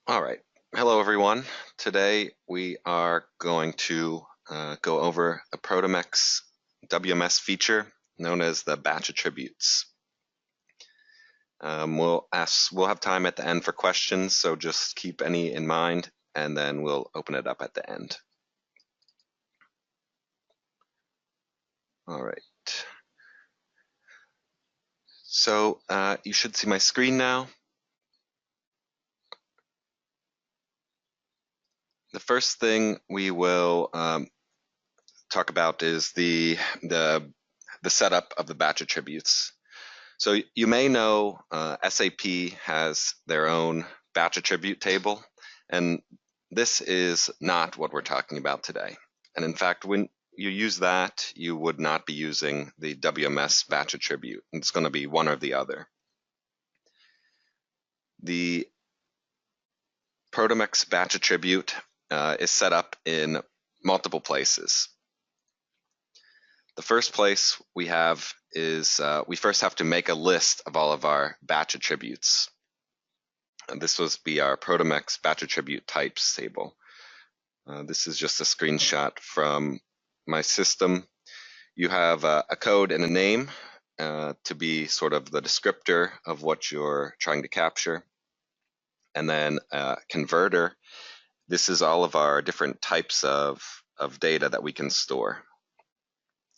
All right. Hello, everyone. Today we are going to go over a Produmex WMS feature known as the batch attributes. We'll have time at the end for questions, so just keep any in mind, and then we'll open it up at the end. All right. So you should see my screen now. The first thing we will talk about is the setup of the batch attributes. So you may know SAP has their own batch attribute table, and this is not what we're talking about today. And in fact, when you use that, you would not be using the WMS batch attribute. It's going to be one or the other. The Produmex batch attribute is set up in multiple places. The first place we have is we first have to make a list of all of our batch attributes. And this will be our Produmex batch attribute types table. This is just a screenshot from my system. You have a code and a name to be sort of the descriptor of what you're trying to capture. And then a converter. This is all of our different types of data that we can store.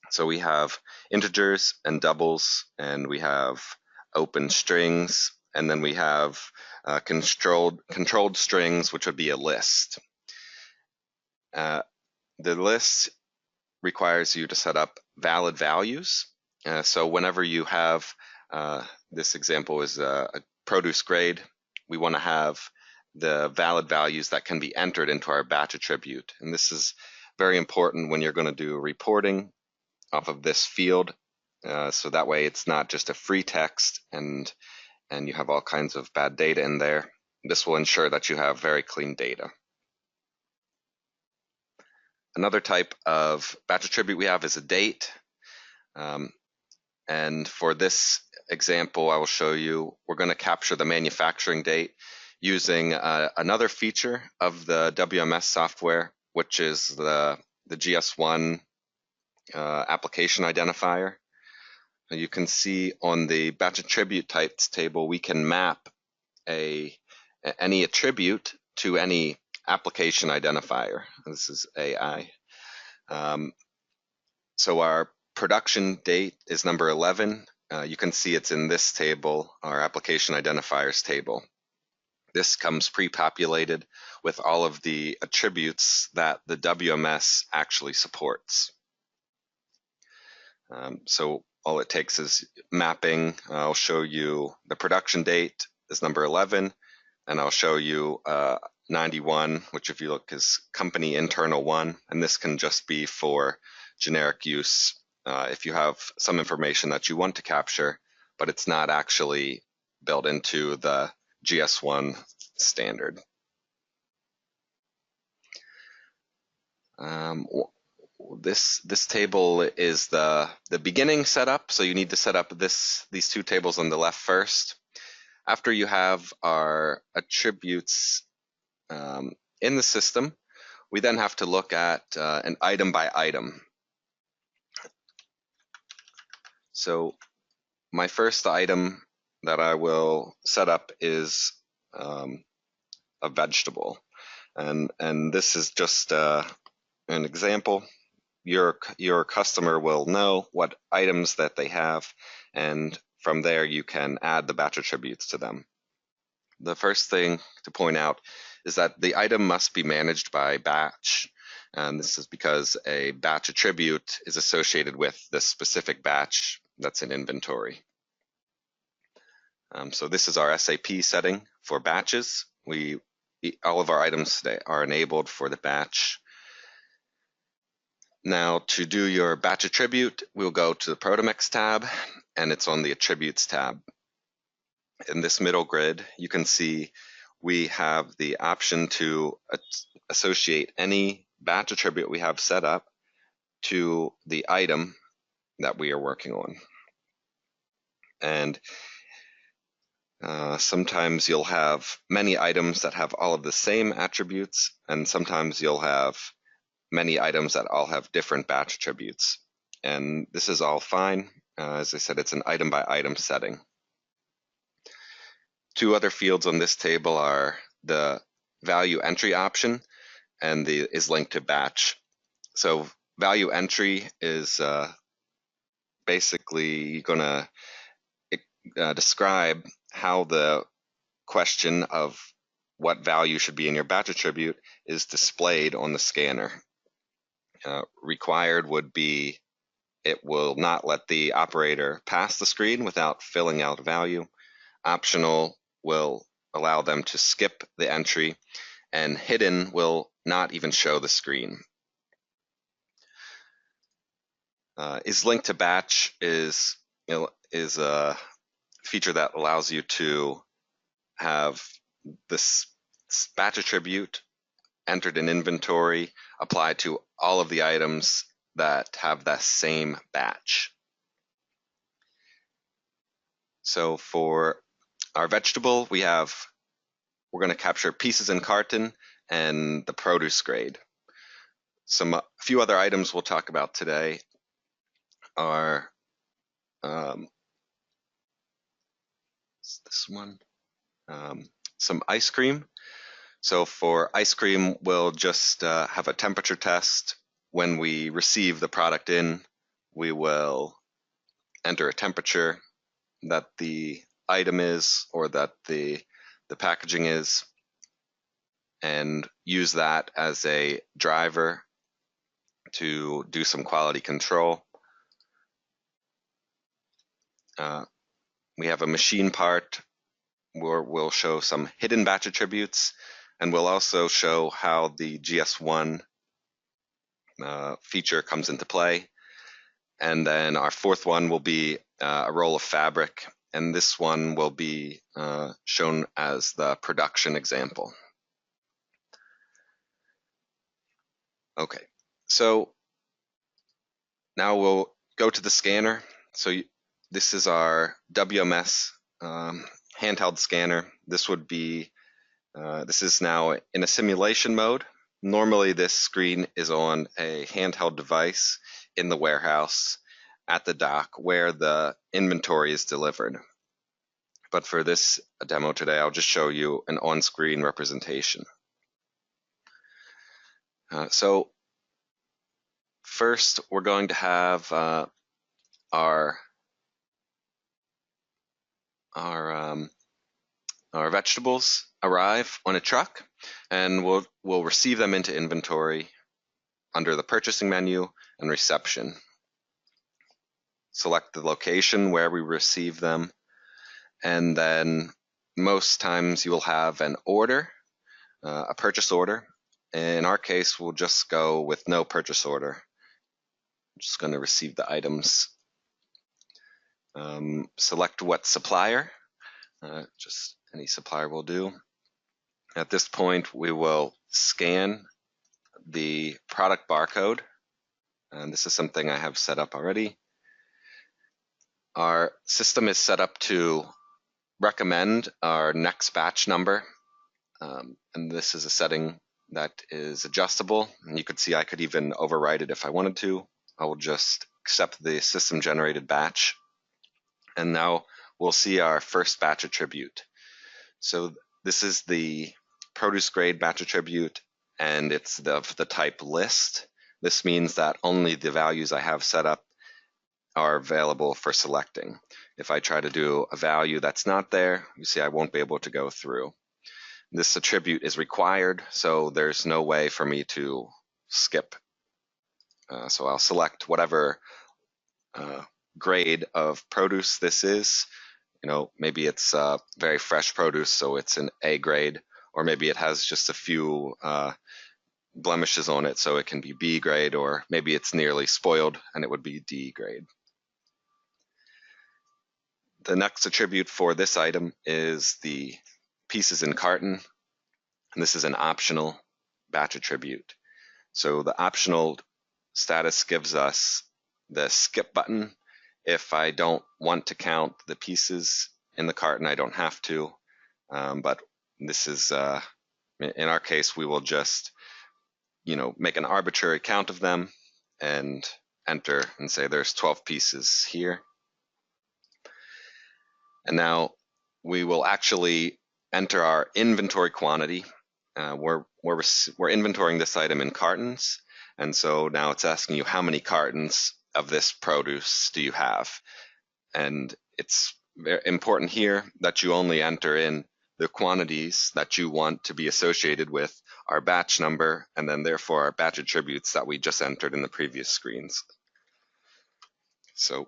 So we have integers and doubles, and we have open strings, and then we have controlled strings, which would be a list. The list requires you to set up valid values. So whenever you have, this example is a produce grade, we want to have the valid values that can be entered into our batch attribute. And this is very important when you're going to do reporting off of this field. So that way it's not just a free text and you have all kinds of bad data in there. This will ensure that you have very clean data. Another type of batch attribute we have is a date. And for this example, I will show you, we're going to capture the manufacturing date using another feature of the WMS software, which is the GS1 application identifier. You can see on the batch attribute types table, we can map any attribute to any application identifier. This is AI. So our production date is number 11. You can see it's in this table, our application identifiers table. This comes pre-populated with all of the attributes that the WMS actually supports. So all it takes is mapping. I'll show you the production date is number 11, and I'll show you 91, which if you look is company internal 1, and this can just be for generic use if you have some information that you want to capture, but it's not actually built into the GS1 standard. This table is the beginning setup, so you need to set up these two tables on the left first. After you have our attributes in the system, we then have to look at an item by item. So my first item that I will set up is a vegetable, and this is just an example. Your customer will know what items that they have, and from there you can add the batch attributes to them. The first thing to point out is that the item must be managed by batch, and this is because a batch attribute is associated with the specific batch that's in inventory. So this is our SAP setting for batches. All of our items today are enabled for the batch. Now, to do your batch attribute, we'll go to the Produmex tab, and it's on the Attributes tab. In this middle grid, you can see we have the option to associate any batch attribute we have set up to the item that we are working on. And Sometimes you'll have many items that have all of the same attributes, and sometimes you'll have many items that all have different batch attributes. And this is all fine. As I said, it's an item by item setting. Two other fields on this table are the value entry option and is linked to batch. So value entry is basically going to describe how the question of what value should be in your batch attribute is displayed on the scanner. Required would be it will not let the operator pass the screen without filling out value. Optional will allow them to skip the entry, and hidden will not even show the screen. Is linked to batch is a feature that allows you to have this batch attribute entered in inventory applied to all of the items that have the same batch. So for our vegetable, we're going to capture pieces in carton and the produce grade. A few other items we'll talk about today are this one, some ice cream. So for ice cream, we'll just have a temperature test. When we receive the product in, we will enter a temperature that the item is or that the packaging is, and use that as a driver to do some quality control. We have a machine part where we'll show some hidden batch attributes, and we'll also show how the GS1 feature comes into play. And then our fourth one will be a roll of fabric, and this one will be shown as the production example. Okay, so now we'll go to the scanner. So this is our WMS handheld scanner. This is now in a simulation mode. Normally this screen is on a handheld device in the warehouse at the dock where the inventory is delivered. But for this demo today, I'll just show you an on-screen representation. So first, we're going to have our vegetables arrive on a truck, and we'll receive them into inventory under the purchasing menu and reception. Select the location where we receive them, and then most times you will have an order, a purchase order. In our case, we'll just go with no purchase order. I'm just going to receive the items. Select what supplier. Just any supplier will do. At this point, we will scan the product barcode, and this is something I have set up already. Our system is set up to recommend our next batch number, and this is a setting that is adjustable, and you could see I could even override it if I wanted to. I will just accept the system generated batch, and now we'll see our first batch attribute. So this is the produce grade batch attribute, and it's the type list. This means that only the values I have set up are available for selecting. If I try to do a value that's not there, you see I won't be able to go through. This attribute is required, so there's no way for me to skip. So I'll select whatever grade of produce this is. Maybe it's very fresh produce, so it's an A grade, or maybe it has just a few blemishes on it, so it can be B grade, or maybe it's nearly spoiled and it would be D grade. The next attribute for this item is the pieces in carton, and this is an optional batch attribute. So the optional status gives us the skip button if I don't want to count the pieces in the carton, I don't have to, but this is, in our case, we will just, make an arbitrary count of them and enter and say there's 12 pieces here. And now we will actually enter our inventory quantity. We're inventorying this item in cartons, and so now it's asking you how many cartons of this produce do you have. And it's very important here that you only enter in the quantities that you want to be associated with our batch number, and then therefore our batch attributes that we just entered in the previous screens. So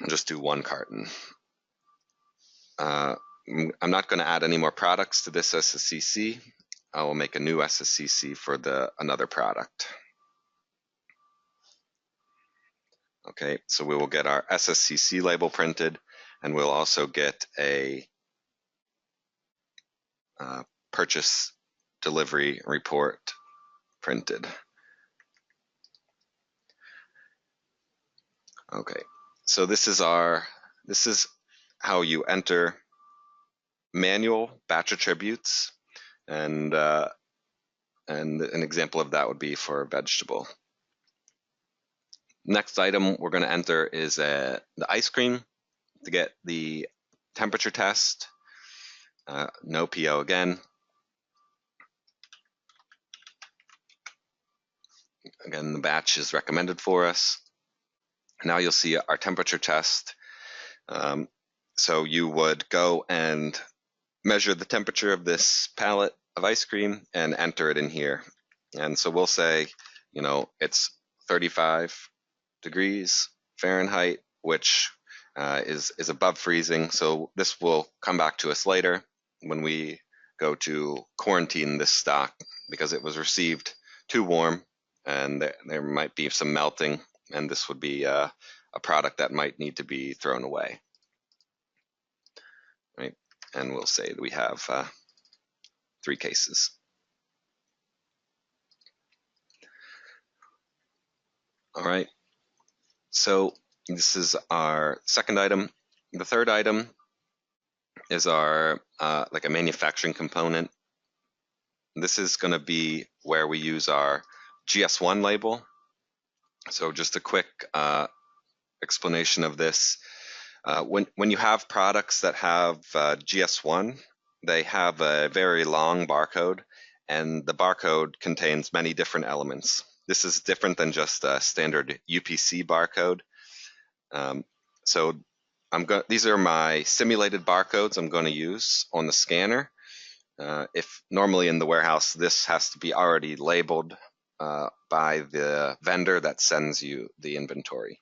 I'll just do one carton. I'm not going to add any more products to this SSCC. I will make a new SSCC for another product. Okay, so we will get our SSCC label printed, and we'll also get a purchase delivery report printed. Okay, so this is how you enter manual batch attributes, and an example of that would be for a vegetable. Next item we're going to enter is the ice cream to get the temperature test. No PO again. Again, the batch is recommended for us. Now you'll see our temperature test. So you would go and measure the temperature of this pallet of ice cream and enter it in here. And so we'll say, it's 35 degrees Fahrenheit, which is above freezing. So this will come back to us later when we go to quarantine this stock, because it was received too warm and there might be some melting, and this would be a product that might need to be thrown away. Right? And we'll say that we have 3 cases. All right. So this is our second item. The third item is our like a manufacturing component. This is going to be where we use our GS1 label. So just a quick explanation of this. When you have products that have GS1, they have a very long barcode, and the barcode contains many different elements. This is different than just a standard UPC barcode. So these are my simulated barcodes I'm going to use on the scanner. If normally in the warehouse, this has to be already labeled by the vendor that sends you the inventory.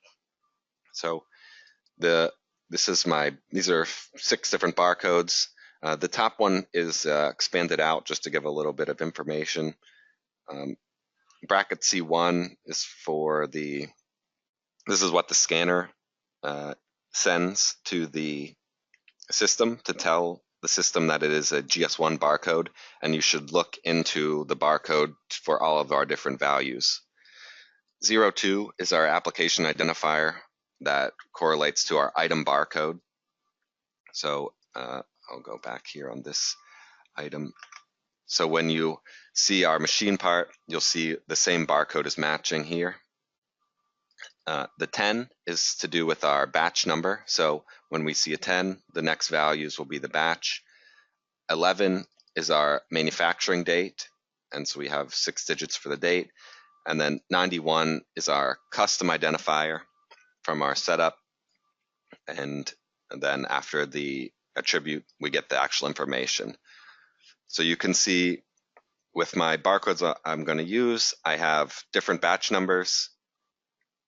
So these are 6 different barcodes. The top one is expanded out just to give a little bit of information. Bracket C1 is this is what the scanner sends to the system to tell the system that it is a GS1 barcode, and you should look into the barcode for all of our different values. 02 is our application identifier that correlates to our item barcode. So I'll go back here on this item. So when you see our machine part, you'll see the same barcode is matching here. The 10 is to do with our batch number. So when we see a 10, the next values will be the batch. 11 is our manufacturing date, and so we have 6 digits for the date. And then 91 is our custom identifier from our setup. And then after the attribute, we get the actual information. So you can see with my barcodes I'm going to use, I have different batch numbers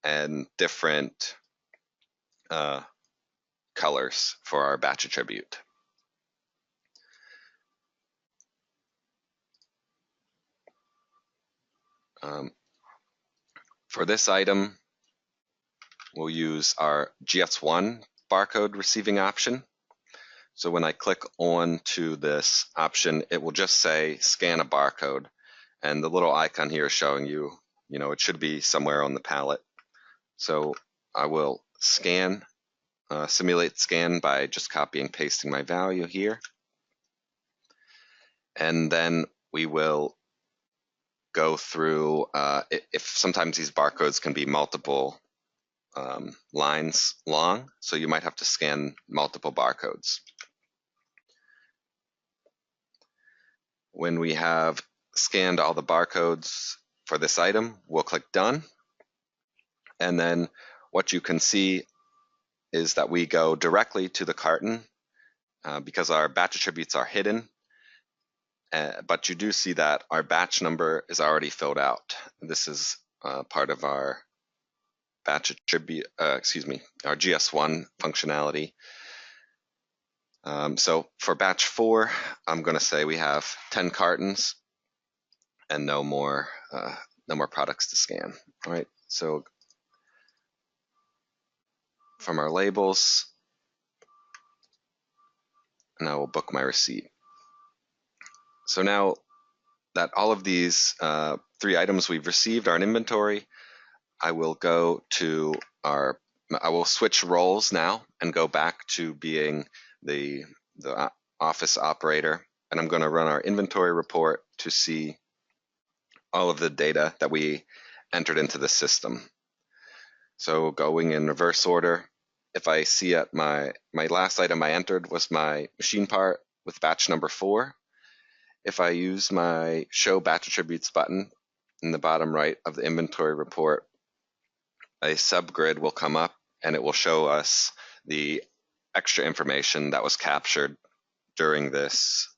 and different colors for our batch attribute. For this item, we'll use our GS1 barcode receiving option. So when I click on to this option, it will just say scan a barcode, and the little icon here is showing you, it should be somewhere on the pallet. So I will scan simulate scan by just copying and pasting my value here. And then we will go through, if sometimes these barcodes can be multiple lines long, so you might have to scan multiple barcodes. When we have scanned all the barcodes for this item, we'll click Done. And then what you can see is that we go directly to the carton because our batch attributes are hidden. But you do see that our batch number is already filled out. This is part of our batch attribute, our GS1 functionality. So for batch 4, I'm going to say we have 10 cartons and no more products to scan. All right, so from our labels, and I will book my receipt. So now that all of these 3 items we've received are in inventory, I will go to I will switch roles now and go back to being the office operator, and I'm going to run our inventory report to see all of the data that we entered into the system. So going in reverse order, if I see at my last item I entered was my machine part with batch number 4. If I use my Show Batch Attributes button in the bottom right of the inventory report, a subgrid will come up and it will show us the extra information that was captured during this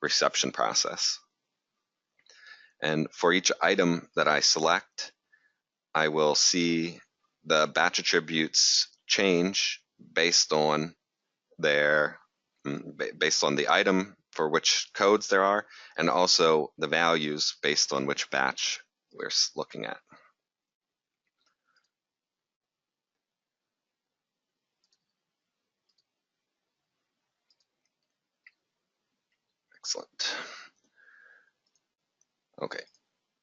reception process. And for each item that I select, I will see the batch attributes change based on the item for which codes there are, and also the values based on which batch we're looking at. Excellent. Okay.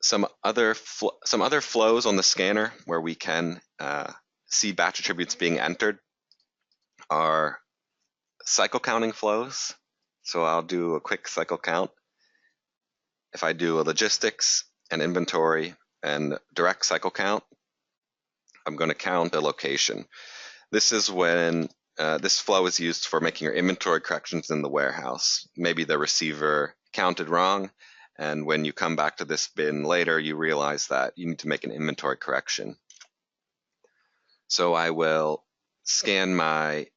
Some other flows on the scanner where we can see batch attributes being entered are cycle counting flows. So I'll do a quick cycle count. If I do a logistics and inventory and direct cycle count, I'm going to count a location. This is when this flow is used for making your inventory corrections in the warehouse. Maybe the receiver counted wrong, and when you come back to this bin later, you realize that you need to make an inventory correction. So I will scan my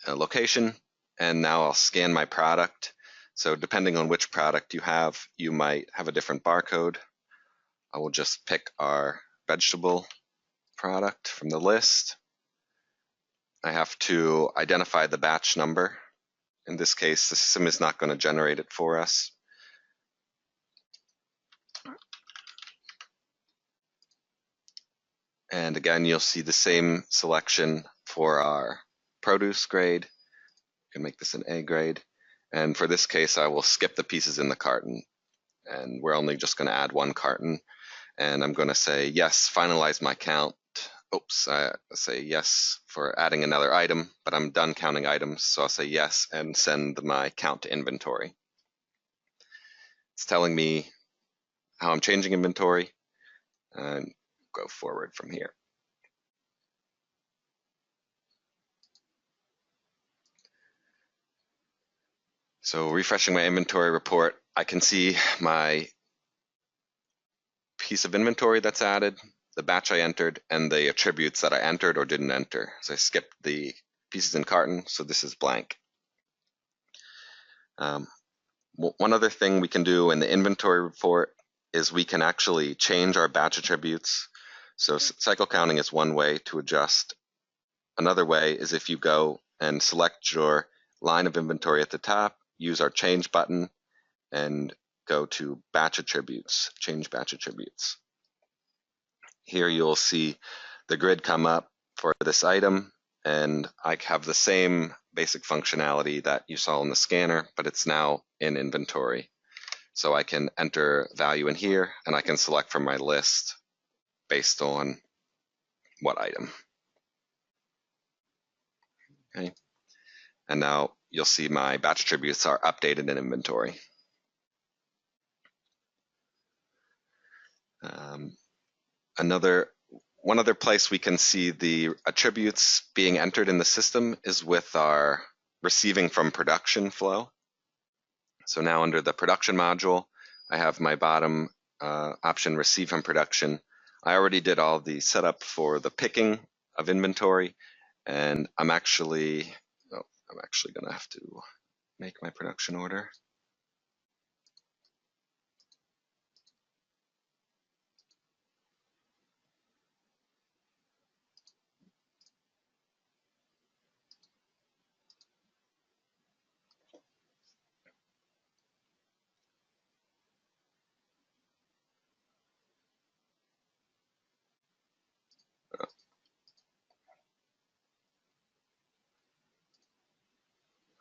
location, and now I'll scan my product. So depending on which product you have, you might have a different barcode. I will just pick our vegetable product from the list. I have to identify the batch number. In this case, the system is not going to generate it for us. And again, you'll see the same selection for our produce grade. You can make this an A grade. And for this case, I will skip the pieces in the carton. And we're only just going to add 1 carton. And I'm going to say, yes, finalize my count. Oops, I say yes for adding another item, but I'm done counting items. So I'll say yes and send my count to inventory. It's telling me how I'm changing inventory, and go forward from here. So refreshing my inventory report, I can see my piece of inventory that's added, the batch I entered, and the attributes that I entered or didn't enter. So I skipped the pieces in carton, so this is blank. One other thing we can do in the inventory report is we can actually change our batch attributes. So cycle counting is one way to adjust. Another way is if you go and select your line of inventory at the top, use our change button, and go to batch attributes, change batch attributes. Here you'll see the grid come up for this item, and I have the same basic functionality that you saw in the scanner, but it's now in inventory. So I can enter value in here, and I can select from my list based on what item. Okay. And now you'll see my batch attributes are updated in inventory. One other place we can see the attributes being entered in the system is with our receiving from production flow. So now under the production module, I have my bottom option, receive from production. I already did all the setup for the picking of inventory, and I'm actually gonna have to make my production order.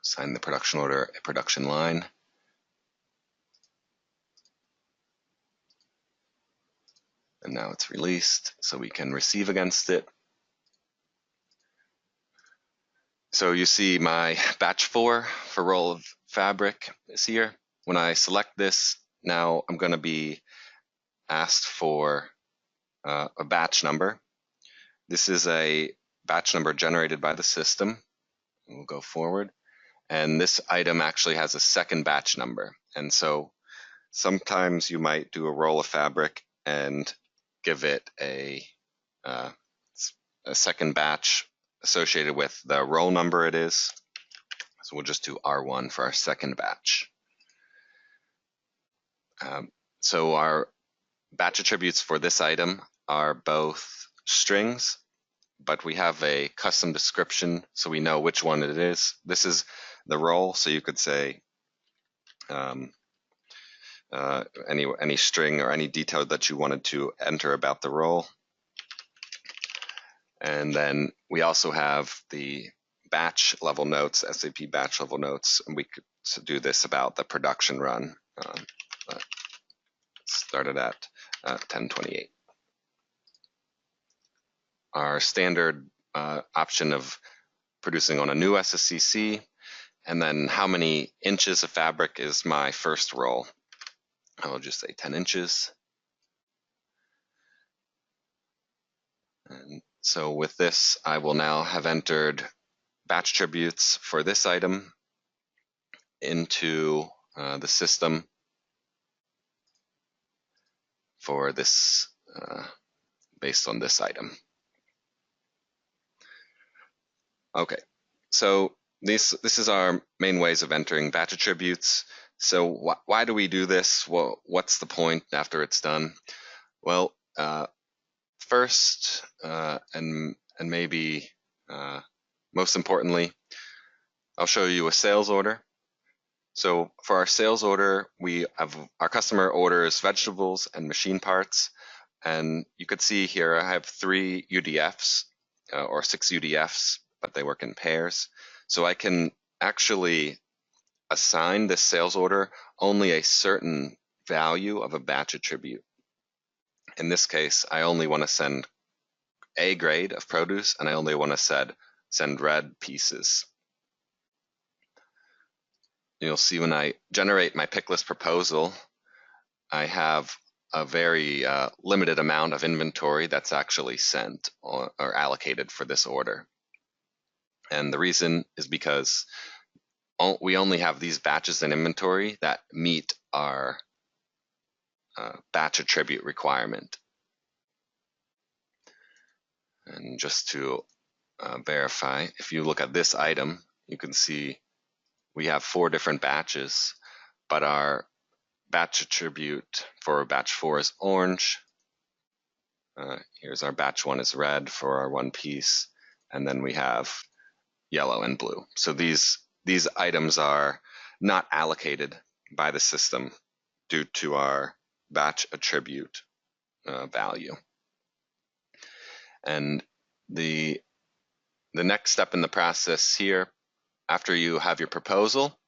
Assign the production order a production line. And now it's released, so we can receive against it. So you see my batch 4 for roll of fabric is here. When I select this, now I'm going to be asked for a batch number. This is a batch number generated by the system. We'll go forward. And this item actually has a second batch number. And so sometimes you might do a roll of fabric and give it a second batch associated with the roll number it is. So we'll just do R1 for our second batch. So our batch attributes for this item are both strings, but we have a custom description so we know which one it is. This is the roll, so you could say any string or any detail that you wanted to enter about the roll. And then we also have the batch level notes, SAP batch level notes, and we could do this about the production run. Started at 1028. Our standard option of producing on a new SSCC, and then how many inches of fabric is my first roll. I will just say 10 inches. And so with this, I will now have entered batch attributes for this item into the system for this, based on this item. Okay, so this is our main ways of entering batch attributes. So why do we do this? Well, what's the point after it's done? Well, first, and maybe most importantly, I'll show you a sales order. So for our sales order, we have our customer orders vegetables and machine parts. And you could see here I have 3 UDFs or 6 UDFs, but they work in pairs. So I can actually assign this sales order only a certain value of a batch attribute. In this case, I only want to send A grade of produce, and I only want to send red pieces. You'll see when I generate my pick list proposal, I have a very limited amount of inventory that's actually sent or allocated for this order. And the reason is because we only have these batches in inventory that meet our batch attribute requirement. And just to verify, if you look at this item, you can see we have 4 different batches, but our batch attribute for batch 4 is orange. Here's our batch 1 is red for our 1 piece, and then we have yellow and blue. So these items are not allocated by the system due to our batch attribute value. And the next step in the process here, after you have your proposal,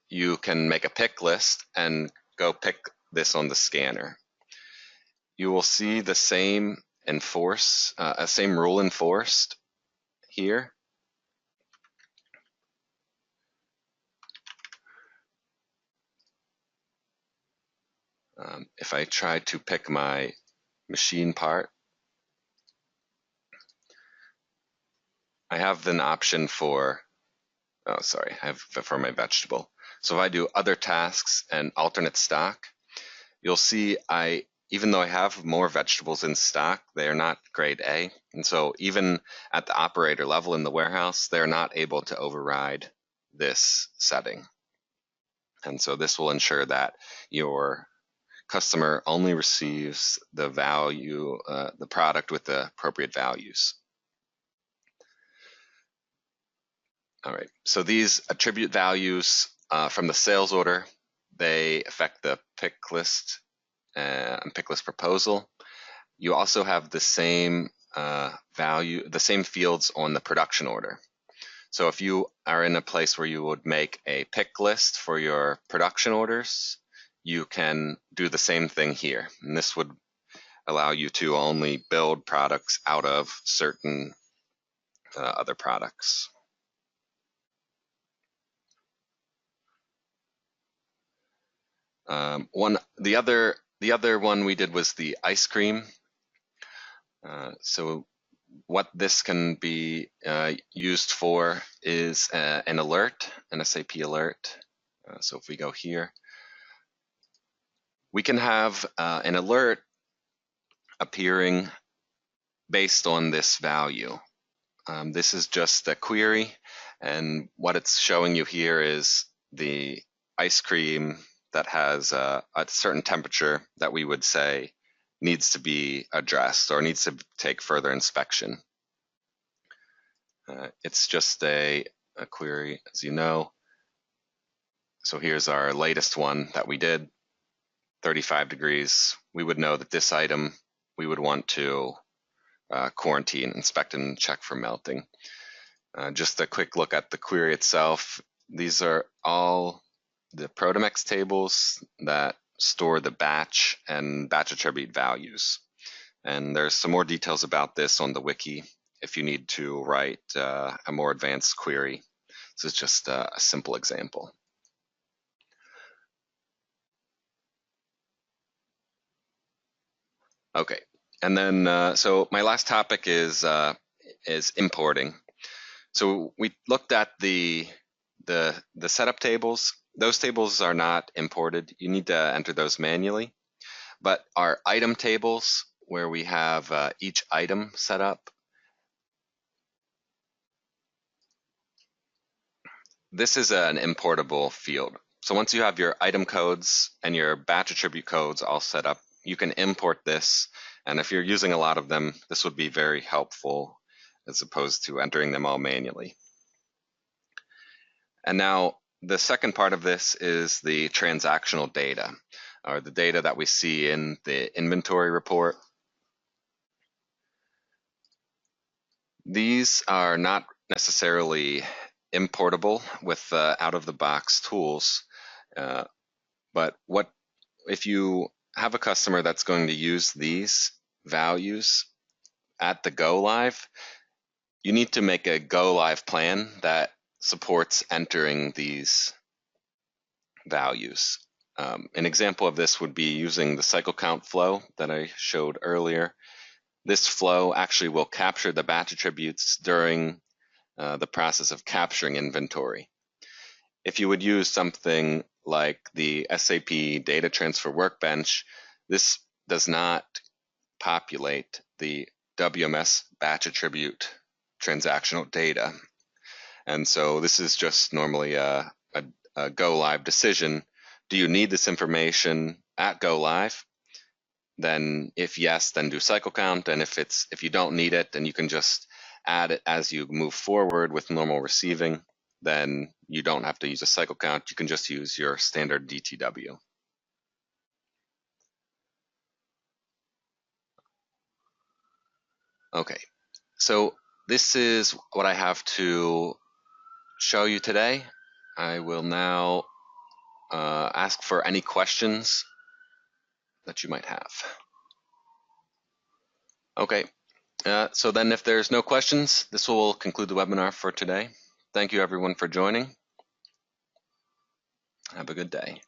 you can make a pick list and go pick this on the scanner. You will see the same same rule enforced here. If I try to pick my machine part, I have an option for, oh, sorry, I have for my vegetable. So if I do other tasks and alternate stock, you'll see even though I have more vegetables in stock, they are not grade A. And so even at the operator level in the warehouse, they're not able to override this setting. And so this will ensure that your customer only receives the value, the product with the appropriate values. All right, so these attribute values from the sales order, they affect the pick list and pick list proposal. You also have the same the same fields on the production order. So if you are in a place where you would make a pick list for your production orders, you can do the same thing here. And this would allow you to only build products out of certain other products. The other one we did was the ice cream. So what this can be used for is an alert, an SAP alert. So if we go here, we can have an alert appearing based on this value. This is just a query, and what it's showing you here is the ice cream that has a certain temperature that we would say needs to be addressed or needs to take further inspection. It's just a query, as you know. So here's our latest one that we did, 35 degrees. We would know that this item we would want to quarantine, inspect, and check for melting. Just a quick look at the query itself. These are all the Produmex tables that store the batch and batch attribute values. And there's some more details about this on the wiki if you need to write a more advanced query. This is just a simple example. Okay, and then so my last topic is importing. So we looked at the setup tables. Those tables are not imported. You need to enter those manually. But our item tables, where we have each item set up, this is an importable field. So once you have your item codes and your batch attribute codes all set up, you can import this. And if you're using a lot of them, this would be very helpful as opposed to entering them all manually. And now the second part of this is the transactional data, or the data that we see in the inventory report. These are not necessarily importable with out-of-the-box tools, but what if you have a customer that's going to use these values at the go live, you need to make a go live plan that supports entering these values. An example of this would be using the cycle count flow that I showed earlier. This flow actually will capture the batch attributes during the process of capturing inventory. If you would use something like the SAP Data Transfer Workbench, this does not populate the WMS batch attribute transactional data. And so this is just normally a go live decision. Do you need this information at go live? Then if yes, then do cycle count. And if you don't need it, then you can just add it as you move forward with normal receiving. Then you don't have to use a cycle count. You can just use your standard DTW. Okay, so this is what I have to show you today. I will now ask for any questions that you might have. Okay, so then if there's no questions, this will conclude the webinar for today. Thank you everyone for joining. Have a good day.